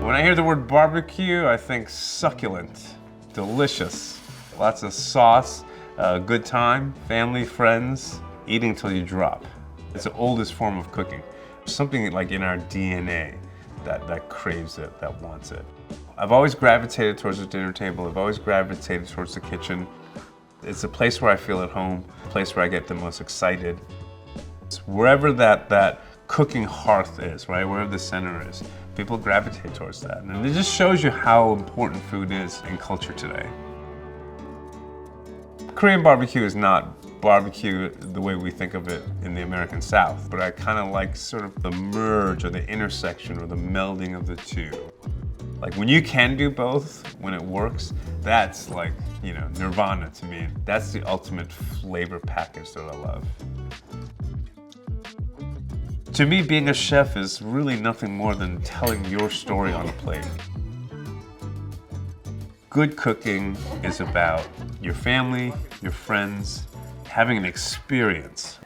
When I hear the word barbecue, I think succulent, delicious, lots of sauce, good time, family, friends, eating till you drop. It's the oldest form of cooking. Something like in our DNA that craves it, that wants it. I've always gravitated towards the dinner table. I've always gravitated towards the kitchen. It's a place where I feel at home, a place where I get the most excited. It's wherever that cooking hearth is, right? Wherever the center is, people gravitate towards that. And it just shows you how important food is in culture today. Korean barbecue is not barbecue the way we think of it in the American South, but I kind of like sort of the merge or the intersection or the melding of the two. Like when you can do both, when it works, that's like, you know, nirvana to me. That's the ultimate flavor package that I love. To me, being a chef is really nothing more than telling your story on a plate. Good cooking is about your family, your friends, having an experience.